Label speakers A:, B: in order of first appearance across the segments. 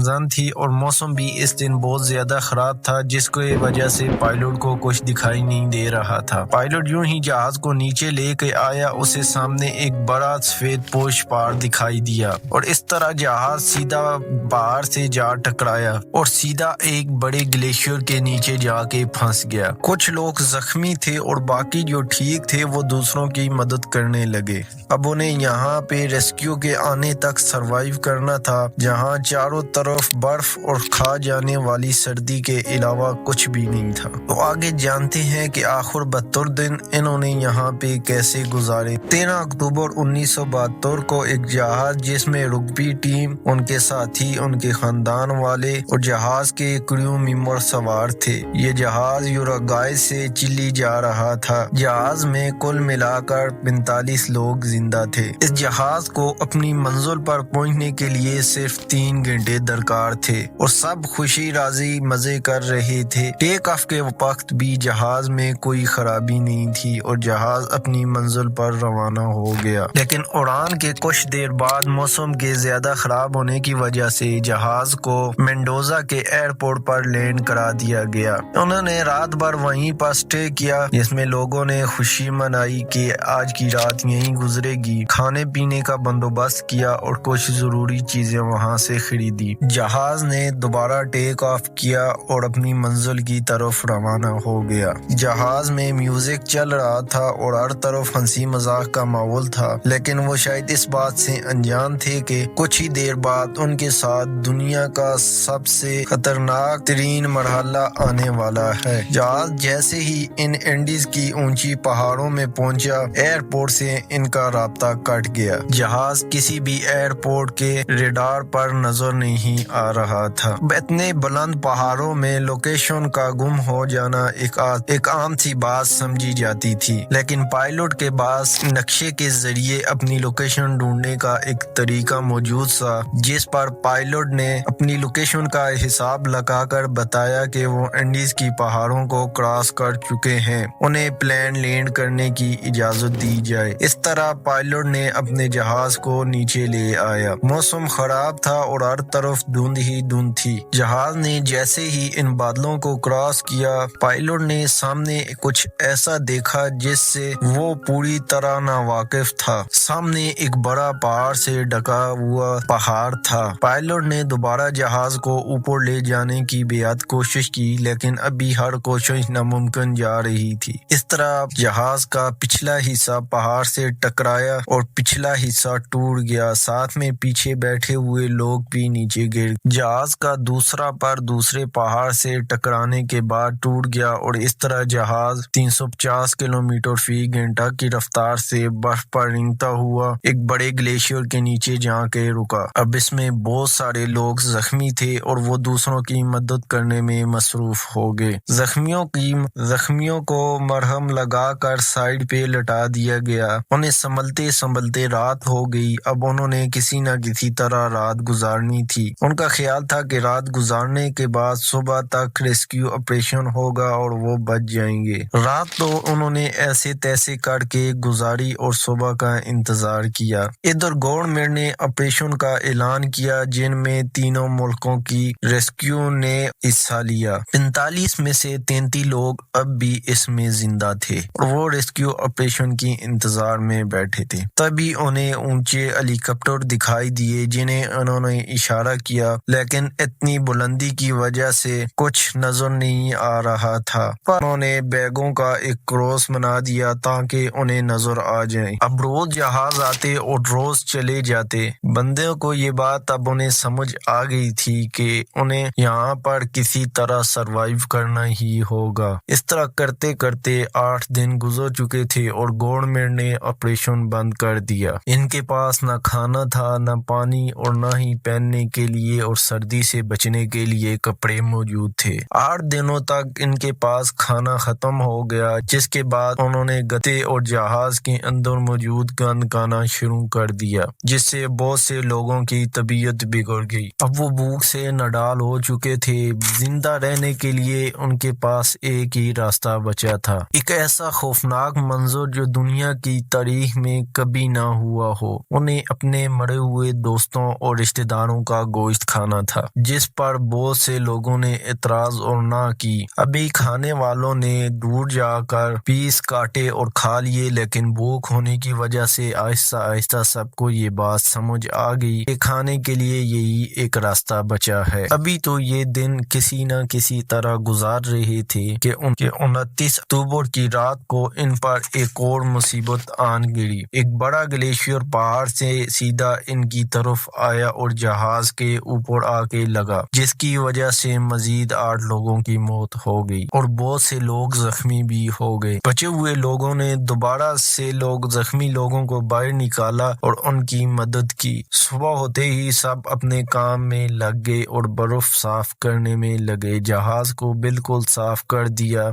A: خزان تھی اور موسم بھی اس دن بہت زیادہ خراب تھا، جس کی وجہ سے پائلٹ کو کچھ دکھائی نہیں دے رہا تھا۔ پائلٹ یوں ہی جہاز کو نیچے لے کے آیا، اسے سامنے ایک بڑا سفید پوش پہاڑ دکھائی دیا اور اس طرح جہاز سیدھا پہاڑ سے جا ٹکرایا اور سیدھا ایک بڑے گلیشیئر کے نیچے جا کے پھنس گیا۔ کچھ لوگ زخمی تھے اور باقی جو ٹھیک تھے وہ دوسروں کی مدد کرنے لگے۔ اب انہیں یہاں پہ ریسکیو کے آنے تک سروائیو کرنا تھا، جہاں چاروں طرف برف اور کھا جانے والی سردی کے علاوہ کچھ بھی نہیں تھا۔ تو آگے جانتے ہیں کہ آخر 72 دن انہوں نے یہاں پہ کیسے گزارے۔ 13 اکتوبر 1972 کو ایک جہاز جس میں رگبی ٹیم، ان کے ساتھی، ان کے خاندان والے اور جہاز کے کریو ممبر سوار تھے۔ یہ جہاز یوراگوئے سے چلی جا رہا تھا۔ جہاز میں کل ملا کر 45 لوگ زندہ تھے۔ اس جہاز کو اپنی منزل پر پہنچنے کے لیے صرف 3 گھنٹے درکار تھے اور سب خوشی راضی مزے کر رہے تھے۔ ٹیک آف کے وقت بھی جہاز میں کوئی خرابی نہیں تھی اور جہاز اپنی منزل پر روانہ ہو گیا، لیکن اڑان کے کچھ دیر بعد موسم کے زیادہ خراب ہونے کی وجہ سے جہاز کو مینڈوزا کے ایئرپورٹ پر لینڈ کرا دیا گیا۔ انہوں نے رات بھر وہیں پر سٹے کیا، جس میں لوگوں نے خوشی منائی کہ آج کی رات یہیں گزرے گی، کھانے پینے کا بندوبست کیا اور کچھ ضروری چیزیں وہاں سے خریدی۔ جہاز نے دوبارہ ٹیک آف کیا اور اپنی منزل کی طرف روانہ ہو گیا۔ جہاز میں میوزک چل رہا تھا اور ہر طرف ہنسی مذاق کا ماحول تھا، لیکن وہ شاید اس بات سے انجان تھے کہ کچھ ہی دیر بعد ان کے ساتھ دنیا کا سب سے خطرناک ترین مرحلہ آنے والا ہے۔ جہاز جیسے ہی ان اینڈیز کی اونچی پہاڑوں میں پہنچا، ایئرپورٹ سے ان کا رابطہ کٹ گیا۔ جہاز کسی بھی ایئرپورٹ کے ریڈار پر نظر نہیں آ رہا تھا۔ اتنے بلند پہاڑوں میں لوکیشن کا گم ہو جانا ایک عام سی بات سمجھی جاتی تھی، لیکن پائلٹ کے پاس نقشے کے ذریعے اپنی لوکیشن ڈھونڈنے کا ایک طریقہ موجود تھا، جس پر پائلٹ نے اپنی لوکیشن کا حساب لگا کر بتایا کہ وہ اینڈیز کی پہاڑوں کو کراس کر چکے ہیں، انہیں پلین لینڈ کرنے کی اجازت دی جائے۔ اس طرح پائلٹ نے اپنے جہاز کو نیچے لے آیا۔ موسم خراب تھا اور ہر طرف دھند ہی دھند تھی۔ جہاز نے جیسے ہی ان بادلوں کو کراس کیا، پائلٹ نے سامنے کچھ ایسا دیکھا جس سے وہ پوری طرح ناواقف تھا۔ سامنے ایک بڑا پہاڑ سے ڈھکا ہوا پہاڑ تھا۔ پائلٹ نے دوبارہ جہاز کو اوپر لے جانے کی بےحد کوشش کی، لیکن ابھی ہر کوشش ناممکن جا رہی تھی۔ اس طرح جہاز کا پچھلا حصہ پہاڑ سے ٹکرایا اور پچھلا حصہ ٹوٹ گیا، ساتھ میں پیچھے بیٹھے ہوئے لوگ بھی نیچے گر گئے۔ جہاز کا دوسرا پر دوسرے پہاڑ سے ٹکرانے کے بعد ٹوٹ گیا اور اس طرح جہاز 350 کلومیٹر فی گھنٹہ کی رفتار سے برف پر رینگتا ہوا ایک بڑے گلیشیئر کے نیچے جا کے رکا۔ اب اس میں بہت سارے لوگ زخمی تھے اور وہ دوسروں کی مدد کرنے میں مصروف ہو گئے۔ زخمیوں کو مرہم لگا کر سائیڈ پہ لٹا دیا گیا۔ انہیں سنبھلتے سنبھلتے رات ہو گئی۔ اب انہوں نے کسی نہ کسی طرح رات گزارنی تھی۔ ان کا خیال تھا کہ رات گزارنے کے بعد صبح تک ریسکیو آپریشن ہوگا اور وہ بچ جائیں گے۔ رات تو انہوں نے ایسے تیسے کر کے گزاری اور صبح کا انتظار کیا۔ ادھر گورنمنٹ نے آپریشن کا اعلان کیا، جن میں تینوں ملکوں کی ریسکیو نے حصہ لیا۔ 45 میں سے 33 لوگ اب بھی اس میں زندہ تھے اور وہ ریسکیو آپریشن کی انتظار میں بیٹھے تھے۔ تبھی انہیں اونچے ہیلی کاپٹر دکھائی دیے جنہیں انہوں نے اشارہ کیا، لیکن اتنی بلندی کی وجہ سے کچھ نظر نہیں آ رہا تھا، پر انہوں نے بیگوں کا ایک کراس بنا دیا تاکہ انہیں نظر آ جائے۔ اب روز جہاز آتے اور روز چلے جاتے۔ بندوں کو یہ بات اب انہیں سمجھ آ گئی تھی کہ انہیں یہاں پر کسی طرح سروائیو کرنا ہی ہوگا۔ اس طرح کرتے کرتے 8 دن گزر چکے تھے اور گورنمنٹ نے آپریشن بند کر دیا۔ ان کے پاس نہ کھانا تھا، نہ پانی اور نہ ہی پہننے کے لیے اور سردی سے بچنے کے لیے کپڑے موجود تھے۔ 8 دنوں تک ان کے پاس کھانا ختم ہو گیا، جس کے بعد انہوں نے گتے اور جہاز کے اندر موجود گند کھانا شروع کر دیا، جس سے بہت سے لوگوں کی طبیعت بگڑ گئی۔ اب وہ بھوک سے نڈال ہو چکے تھے۔ زندہ رہنے کے لیے ان کے پاس ایک ہی راستہ بچا تھا، ایک ایسا خوفناک منظر جو دنیا کی تاریخ میں کبھی نہ ہوا ہو۔ انہیں اپنے مرے ہوئے دوستوں اور رشتہ داروں کا گوشت گوشت کھانا تھا، جس پر بہت سے لوگوں نے اعتراض اور نہ کی۔ ابھی کھانے والوں نے دور جا کر پیس کاٹے اور کھا لیے، لیکن بھوک ہونے کی وجہ سے آہستہ آہستہ سب کو یہ بات سمجھ آ گئی کہ کھانے کے لیے یہی ایک راستہ بچا ہے۔ ابھی تو یہ دن کسی نہ کسی طرح گزار رہے تھے کہ 29 اکتوبر کی رات کو ان پر ایک اور مصیبت آن گری۔ ایک بڑا گلیشیئر پہاڑ سے سیدھا ان کی طرف آیا اور جہاز کے اوپر آ کے لگا، جس کی وجہ سے مزید 8 لوگوں کی موت ہو گئی اور بہت سے لوگ زخمی بھی ہو گئے۔ بچے ہوئے لوگوں نے دوبارہ سے زخمی لوگوں کو باہر نکالا اور ان کی مدد کی۔ صبح ہوتے ہی سب اپنے کام میں لگ گئے اور برف صاف کرنے میں لگے۔ جہاز کو بالکل صاف کر دیا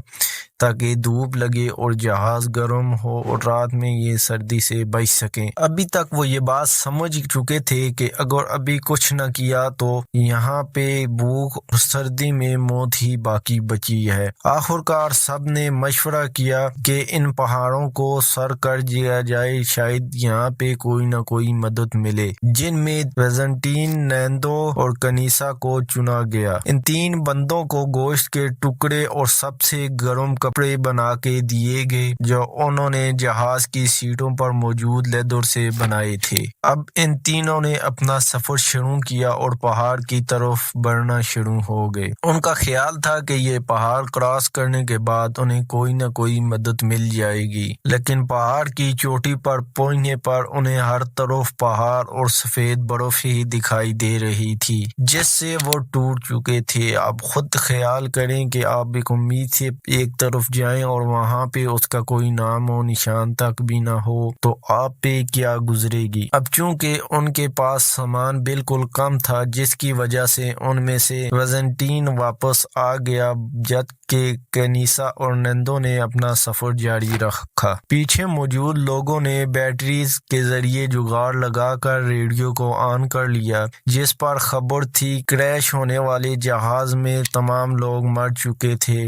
A: تاکہ دھوپ لگے اور جہاز گرم ہو اور رات میں یہ سردی سے بچ سکیں۔ ابھی تک وہ یہ بات سمجھ چکے تھے کہ اگر ابھی کچھ نہ کیا تو یہاں پہ بھوک اور سردی میں موت ہی باقی بچی ہے۔ آخرکار سب نے مشورہ کیا کہ ان پہاڑوں کو سر کر دیا جائے، شاید یہاں پہ کوئی نہ کوئی مدد ملے، جن میں ویزنٹین، نینڈو اور کنیسا کو چنا گیا۔ ان 3 بندوں کو گوشت کے ٹکڑے اور سب سے گرم کپڑے بنا کے دیے گئے جو انہوں نے جہاز کی سیٹوں پر موجود لیدر سے بنائے تھے۔ اب ان تینوں نے اپنا سفر شروع کیا اور پہاڑ کی طرف بڑھنا شروع ہو گئے۔ ان کا خیال تھا کہ یہ پہاڑ کراس کرنے کے بعد انہیں کوئی نہ کوئی مدد مل جائے گی، لیکن پہاڑ کی چوٹی پر پہنچنے پر انہیں ہر طرف پہاڑ اور سفید برف ہی دکھائی دے رہی تھی، جس سے وہ ٹوٹ چکے تھے۔ اب خود خیال کریں کہ آپ ایک امید سے ایک طرف جائیں اور وہاں پہ اس کا کوئی نام و نشان تک بھی نہ ہو تو آپ پہ کیا گزرے گی۔ اب چونکہ ان کے پاس سامان بالکل کم تھا، جس کی وجہ سے ان میں سے ویزنٹین واپس آ گیا، جبکہ کنیسا اور نندو نے اپنا سفر جاری رکھا۔ پیچھے موجود لوگوں نے بیٹریز کے ذریعے جگاڑ لگا کر ریڈیو کو آن کر لیا، جس پر خبر تھی کریش ہونے والے جہاز میں تمام لوگ مر چکے تھے،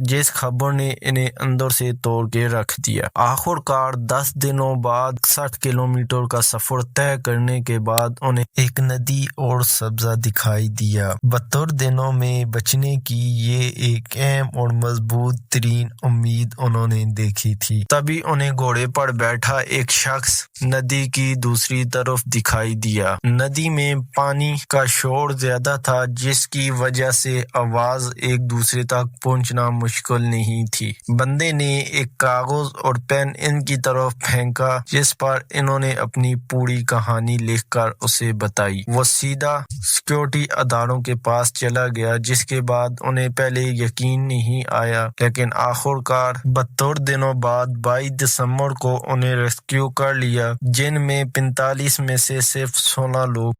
A: جس خبر نے انہیں اندر سے توڑ کے رکھ دیا۔ آخرکار 10 دنوں بعد 60 کلومیٹر کا سفر طے کرنے کے بعد انہیں ایک ندی اور سبزہ دکھائی دیا۔ 72 دنوں میں بچنے کی یہ ایک اہم اور مضبوط ترین امید انہوں نے دیکھی تھی۔ تبھی انہیں گھوڑے پر بیٹھا ایک شخص ندی کی دوسری طرف دکھائی دیا۔ ندی میں پانی کا شور زیادہ تھا، جس کی وجہ سے آواز ایک دوسرے تک پہنچنا مشکل نہیں تھی۔ بندے نے ایک کاغذ اور پین ان کی طرف پھینکا، جس پر انہوں نے اپنی پوری کہانی لکھ کر اسے بتائی۔ وہ سیدھا سیکورٹی اداروں کے پاس چلا گیا، جس کے بعد انہیں پہلے یقین نہیں آیا، لیکن آخرکار 72 دنوں بعد 22 دسمبر کو انہیں ریسکیو کر لیا، جن میں 45 میں سے صرف 16 لوگ